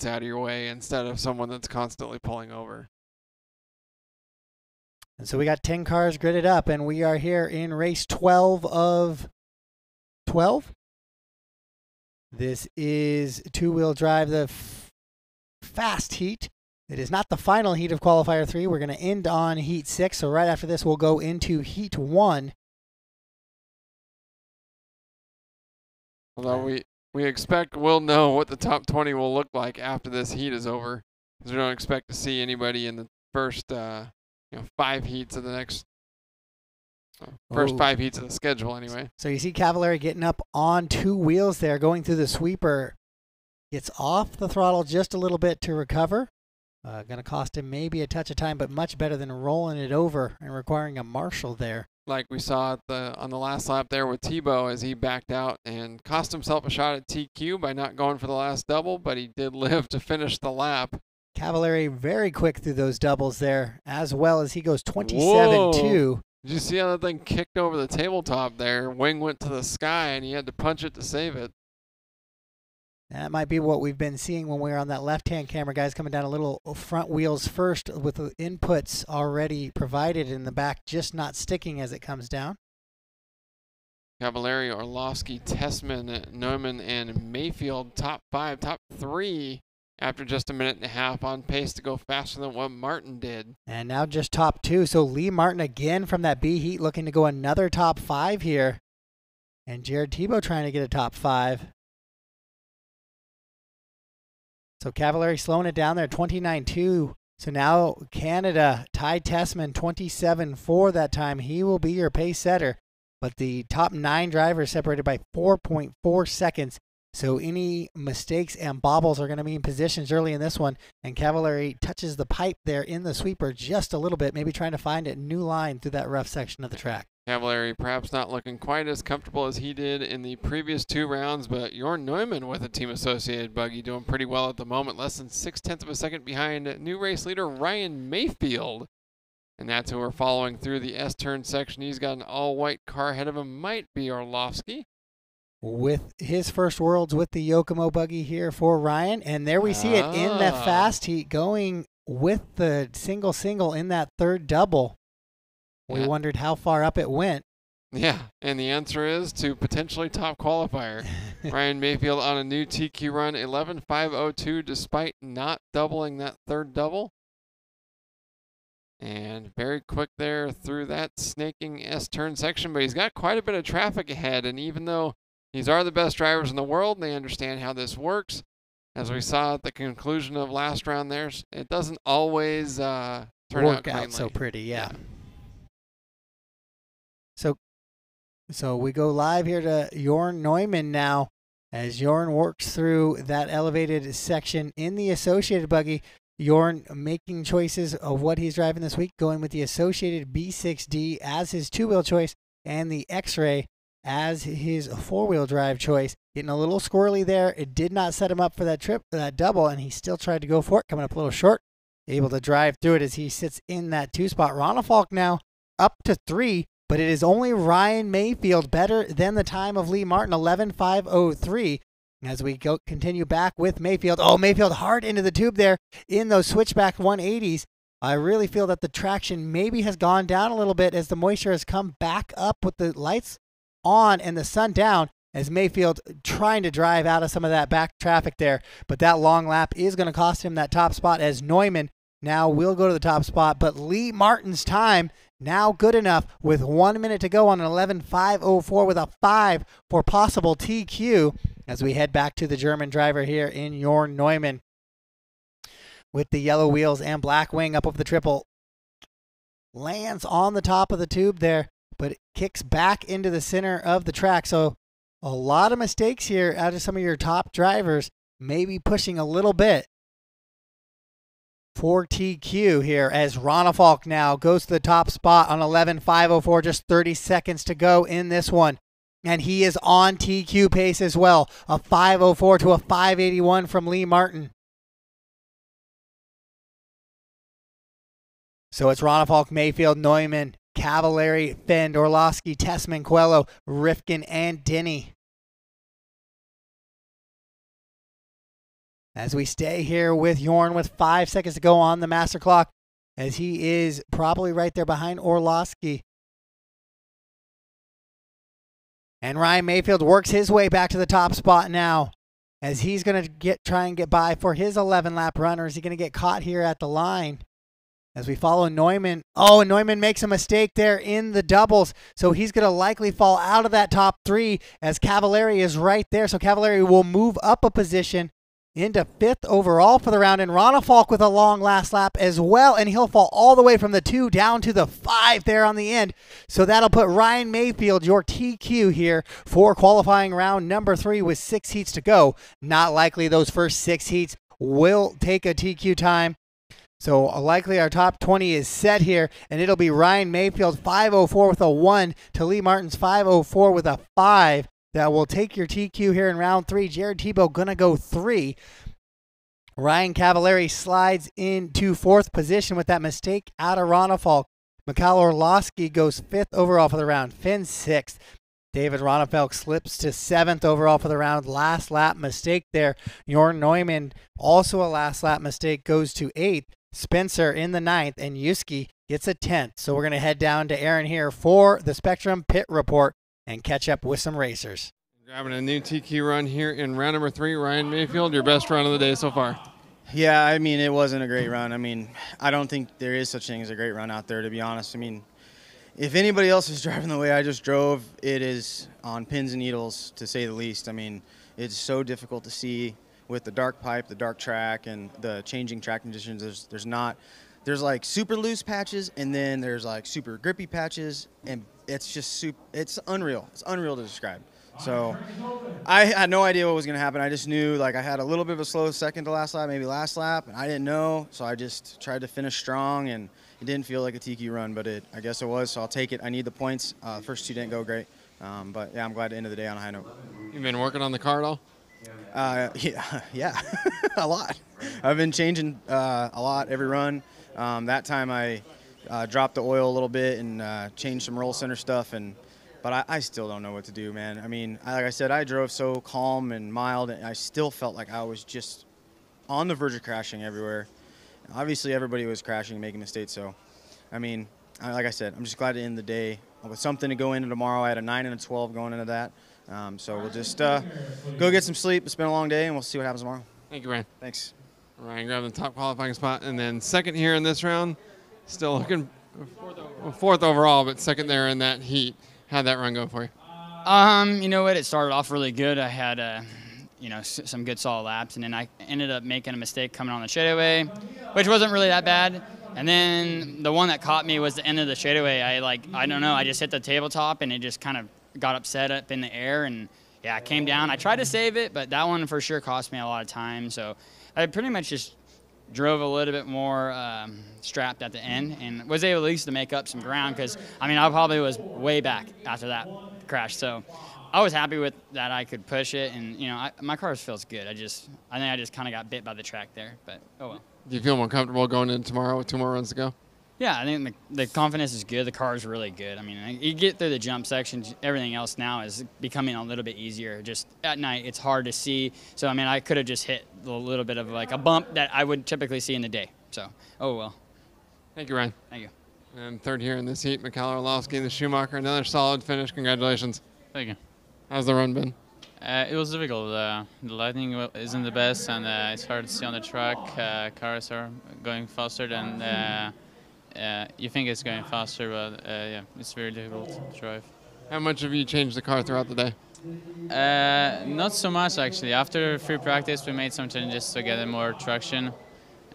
heats out of your way instead of someone that's constantly pulling over. And so we got 10 cars gridded up, and we are here in race 12 of 12. This is two-wheel drive, the fast heat. It is not the final heat of qualifier 3. We're going to end on heat 6. So right after this, we'll go into heat 1. Although we expect we'll know what the top 20 will look like after this heat is over, because we don't expect to see anybody in the first 5 heats of the next first 5 heats of the schedule anyway. So you see Cavallari getting up on 2 wheels there, going through the sweeper. Gets off the throttle just a little bit to recover. Going to cost him maybe a touch of time, but much better than rolling it over and requiring a marshal there. Like we saw on the last lap there with Tebow as he backed out and cost himself a shot at TQ by not going for the last double, but he did live to finish the lap. Cavallari very quick through those doubles there, as well as he goes 27-2. Did you see how that thing kicked over the tabletop there? Wing went to the sky, and he had to punch it to save it. That might be what we've been seeing when we were on that left-hand camera. Guys coming down a little front wheels first with the inputs already provided in the back, just not sticking as it comes down. Cavallari, Orlovsky, Tessman, Neumann, and Mayfield top 5, top 3 after just a minute and a half, on pace to go faster than what Martin did. And now just top 2. So Lee Martin again from that B heat looking to go another top 5 here. And Jared Tebow trying to get a top 5. So Cavallari slowing it down there, 29-2. So now Canada, Ty Tessman, 27-4 that time. He will be your pace setter. But the top 9 drivers separated by 4.4 seconds. So any mistakes and bobbles are going to be in positions early in this one. And Cavallari touches the pipe there in the sweeper just a little bit, maybe trying to find a new line through that rough section of the track. Cavallari perhaps not looking quite as comfortable as he did in the previous 2 rounds, but Jorn Neumann with a team-associated buggy doing pretty well at the moment, less than 0.6 of a second behind new race leader Ryan Mayfield. And that's who we're following through the S-turn section. He's got an all-white car ahead of him, might be Orlovsky. With his first Worlds with the Yokomo buggy here for Ryan. And there we see it in the fast heat going with the single in that third double. We wondered how far up it went. Yeah, and the answer is to potentially top qualifier. Ryan Mayfield on a new TQ run, 11.502, despite not doubling that third double. And very quick there through that snaking S-turn section, but he's got quite a bit of traffic ahead, and even though these are the best drivers in the world, and they understand how this works, as we saw at the conclusion of last round there, it doesn't always turn out cleanly. So pretty, yeah. So we go live here to Jorn Neumann now as Jorn works through that elevated section in the Associated buggy. Jorn making choices of what he's driving this week, going with the Associated B6D as his 2-wheel choice and the X-Ray as his 4-wheel drive choice. Getting a little squirrely there. It did not set him up for that double, and he still tried to go for it, coming up a little short. Able to drive through it as he sits in that 2 spot. Ronafalk now up to 3. But it is only Ryan Mayfield better than the time of Lee Martin, 11.503. As we continue back with Mayfield. Oh, Mayfield hard into the tube there in those switchback 180s. I really feel that the traction maybe has gone down a little bit as the moisture has come back up with the lights on and the sun down, as Mayfield trying to drive out of some of that back traffic there. But that long lap is going to cost him that top spot, as Neumann now will go to the top spot. But Lee Martin's time now good enough with 1 minute to go on an 11.504 with a 5 for possible TQ as we head back to the German driver here in Jorn Neumann with the yellow wheels and black wing up over the triple. Lands on the top of the tube there, but it kicks back into the center of the track. So a lot of mistakes here out of some of your top drivers, maybe pushing a little bit for TQ here, as Ronafalk now goes to the top spot on 11.504, just 30 seconds to go in this one. And he is on TQ pace as well, a 5.04 to a 5.81 from Lee Martin. So it's Ronafalk, Mayfield, Neumann, Cavallari, Fend, Orlovsky, Tessman, Coelho, Rifkin, and Denny. as we stay here with Jorn with 5 seconds to go on the master clock, as he is probably right there behind Orlowski. And Ryan Mayfield works his way back to the top spot now, as he's going to try and get by for his 11-lap run, or is he going to get caught here at the line? As we follow Neumann. Oh, and Neumann makes a mistake there in the doubles, so he's going to likely fall out of that top 3 as Cavallari is right there. So Cavallari will move up a position into 5th overall for the round, and Ronafalk with a long last lap as well, and he'll fall all the way from the 2 down to the 5 there on the end. So that'll put Ryan Mayfield, your TQ here for qualifying round number 3 with 6 heats to go. Not likely those first 6 heats will take a TQ time. So likely our top 20 is set here, and it'll be Ryan Mayfield 5:04 with a 1 to Lee Martin's 5:04 with a 5. That will take your TQ here in round 3. Jared Tebow gonna go 3. Ryan Cavallari slides into 4th position with that mistake out of Ronafalk. Mikhail Orlowski goes 5th overall for the round. Finn 6th. David Ronafalk slips to 7th overall for the round. Last lap mistake there. Jorn Neumann, also a last lap mistake, goes to 8th. Spencer in the 9th, and Yuski gets a 10th. So we're gonna head down to Aaron here for the Spektrum pit report and catch up with some racers. Grabbing a new TQ run here in round number 3. Ryan Mayfield, your best run of the day so far. Yeah, I mean, it wasn't a great run. I mean, I don't think there is such thing as a great run out there, to be honest. I mean, if anybody else is driving the way I just drove, it is on pins and needles, to say the least. I mean, it's so difficult to see with the dark pipe, the dark track, and the changing track conditions. There's like super loose patches, and then there's like super grippy patches, and it's just it's unreal. It's unreal to describe. So I had no idea what was going to happen. I just knew, like, I had a little bit of a slow second to last lap, maybe last lap, and I didn't know. So I just tried to finish strong, and it didn't feel like a TQ run, but I guess it was. So I'll take it. I need the points. First 2 didn't go great, but yeah, I'm glad to end of the day on a high note. You've been working on the car at all? Yeah, a lot. I've been changing a lot every run. That time I dropped the oil a little bit and changed some roll center stuff, but I still don't know what to do, man. I mean, like I said, I drove so calm and mild, and I still felt like I was just on the verge of crashing everywhere. Obviously, everybody was crashing and making mistakes, so, I mean, like I said, I'm just glad to end the day with something to go into tomorrow. I had a 9 and a 12 going into that. So we'll just go get some sleep. It's been a long day, and we'll see what happens tomorrow. Thank you, Ryan. Thanks. Ryan grabbing the top qualifying spot, and then second here in this round. Still looking 4th overall, but second there in that heat. How'd that run go for you? You know what? It started off really good. I had, some good solid laps, and then I ended up making a mistake coming on the straightaway, which wasn't really that bad. And then the one that caught me was the end of the straightaway. I don't know, I just hit the tabletop, and it just kind of got upset up in the air, and yeah, I came down. I tried to save it, but that one for sure cost me a lot of time. So I pretty much just drove a little bit more strapped at the end, and was able at least to make up some ground, because I mean, I probably was way back after that crash. So I was happy with that. I could push it, and my car feels good. I think I just kind of got bit by the track there, but oh well. Do you feel more comfortable going in tomorrow with 2 more runs to go? Yeah, I think the confidence is good. The car is really good. I mean, you get through the jump sections. Everything else now is becoming a little bit easier. Just at night, it's hard to see. So, I mean, I could have just hit a little bit of like a bump that I would typically see in the day. So, oh well. Thank you, Ryan. Thank you. And third here in this heat, Mikhail Orlowski, the Schumacher. Another solid finish. Congratulations. Thank you. How's the run been? It was difficult. The lighting isn't the best, and it's hard to see on the track. Cars are going faster than you think it's going faster, but yeah, it's very difficult to drive. How much have you changed the car throughout the day? Not so much, actually. After free practice, we made some changes to get more traction,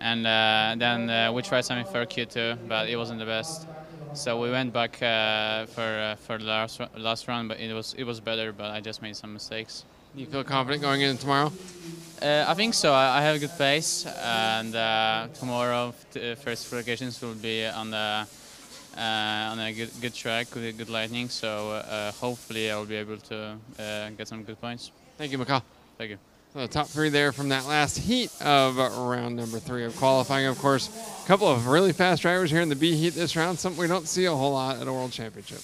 and then we tried something for Q2, but it wasn't the best. So we went back for the last round, but it was better. But I just made some mistakes. Do you feel confident going in tomorrow? I think so. I have a good pace, and tomorrow first qualifications will be on a good track with good lightning. So hopefully I will be able to get some good points. Thank you, Mikhail. Thank you. So the top 3 there from that last heat of round number 3 of qualifying. Of course, a couple of really fast drivers here in the B heat this round, something we don't see a whole lot at a World Championship.